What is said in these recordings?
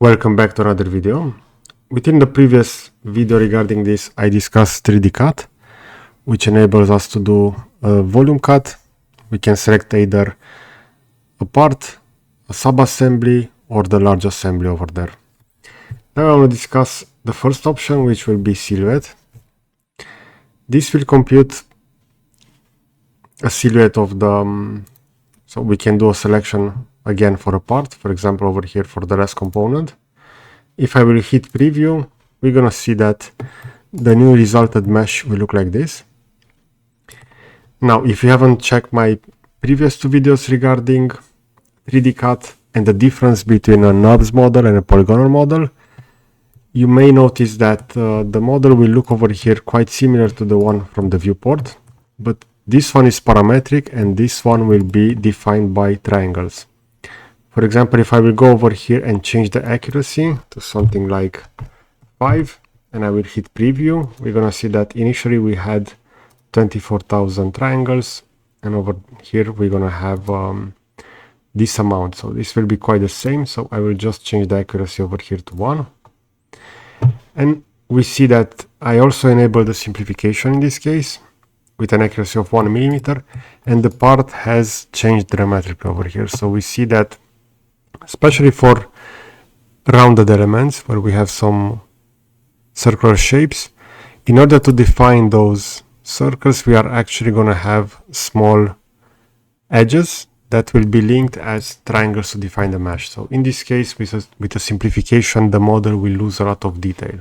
Welcome back to another video. Within the previous video regarding this, I discussed 3D cut, which enables us to do a volume cut. We can select either a part, a sub-assembly, or the large assembly over there. Now I want to discuss the first option, which will be silhouette. This will compute a silhouette of the... so we can do a selection again for a part, for example over here for the last component. If I will hit preview, we're gonna see that the new resulted mesh will look like this. Now if you haven't checked my previous two videos regarding 3D cut and the difference between a NURBS model and a polygonal model, you may notice that the model will look over here quite similar to the one from the viewport, but this one is parametric and this one will be defined by triangles. For example, if I will go over here and change the accuracy to something like 5 and I will hit preview, we're gonna see that initially we had 24,000 triangles and over here we're gonna have this amount. So this will be quite the same. So I will just change the accuracy over here to 1. And we see that I also enable the simplification in this case with an accuracy of 1 millimeter, and the part has changed dramatically over here. So we see that especially for rounded elements where we have some circular shapes, in order to define those circles, we are actually going to have small edges that will be linked as triangles to define the mesh. So in this case, with a simplification, the model will lose a lot of detail.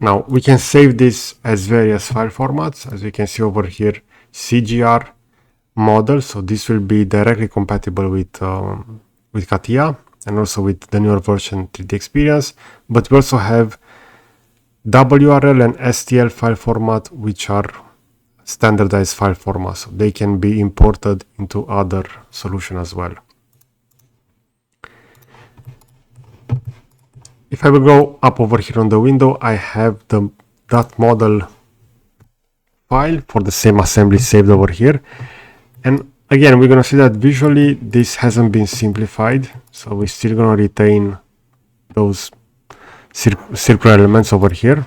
Now we can save this as various file formats, as we can see over here, CGR model. So this will be directly compatible with CATIA and also with the newer version 3D Experience. But we also have WRL and STL file format, which are standardized file formats. So they can be imported into other solutions as well. If I will go up over here on the window, I have the .model file for the same assembly saved over here. And again, we're going to see that visually this hasn't been simplified. So we're still going to retain those circular elements over here.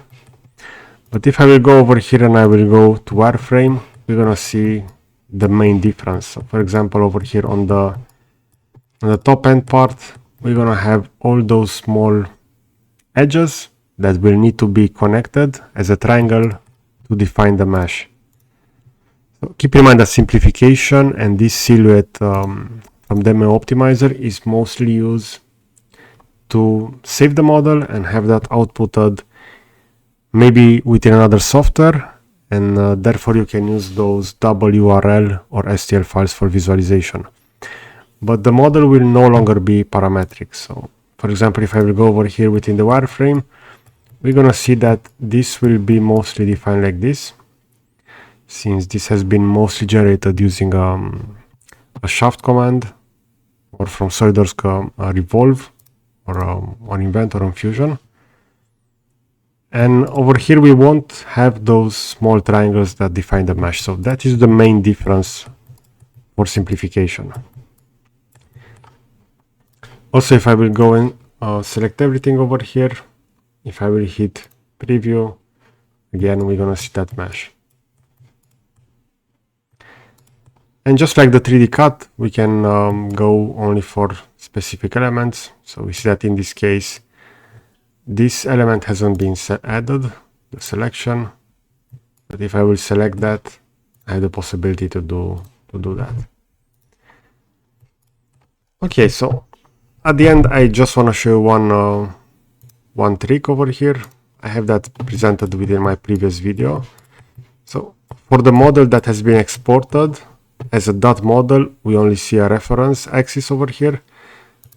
But if I will go over here and I will go to wireframe, we're going to see the main difference. So for example, over here on the top end part, we're going to have all those small edges that will need to be connected as a triangle to define the mesh. So keep in mind that simplification and this silhouette from Demo Optimizer is mostly used to save the model and have that outputted maybe within another software, and therefore you can use those WRL or STL files for visualization. But the model will no longer be parametric. So for example, if I will go over here within the wireframe, we're gonna see that this will be mostly defined like this, since this has been mostly generated using a shaft command or from SolidWorks Revolve or on Invent or on Fusion. And over here we won't have those small triangles that define the mesh. So that is the main difference for simplification. Also, if I will go and select everything over here, if I will hit preview, again we're gonna see that mesh. And just like the 3D cut, we can go only for specific elements. So we see that in this case, this element hasn't been added, the selection. But if I will select that, I have the possibility to do that. Okay, so at the end, I just want to show one trick over here. I have that presented within my previous video. So for the model that has been exported as a dot model, we only see a reference axis over here.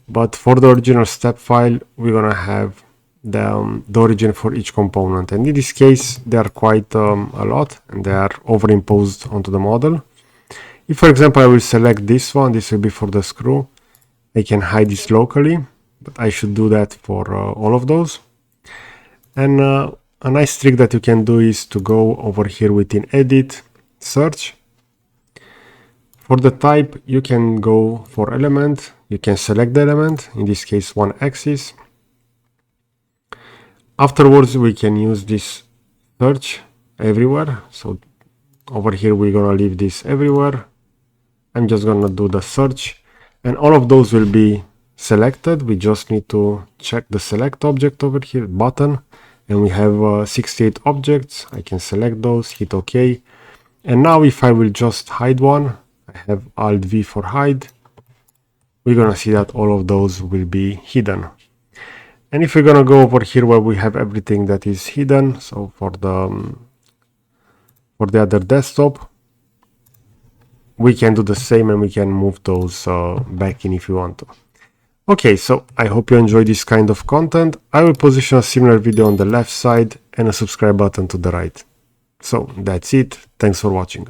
But for the original step file, we're gonna have the origin for each component. And in this case, they are quite a lot, and they are overimposed onto the model. If, for example, I will select this one, this will be for the screw. I can hide this locally, but I should do that for all of those. And a nice trick that you can do is to go over here within Edit, Search, For the type, you can go for element, you can select the element, in this case one axis. Afterwards, we can use this search everywhere. So over here, we're gonna leave this everywhere. I'm just gonna do the search and all of those will be selected. We just need to check the select object over here button, and we have 68 objects. I can select those, hit OK. And now if I will just hide one, I have Alt V for hide, we're gonna see that all of those will be hidden. And if we're gonna go over here where we have everything that is hidden, so for the other desktop, we can do the same and we can move those back in if you want to. Okay, so I hope you enjoy this kind of content. I will position a similar video on the left side and a subscribe button to the right. So that's it. Thanks for watching.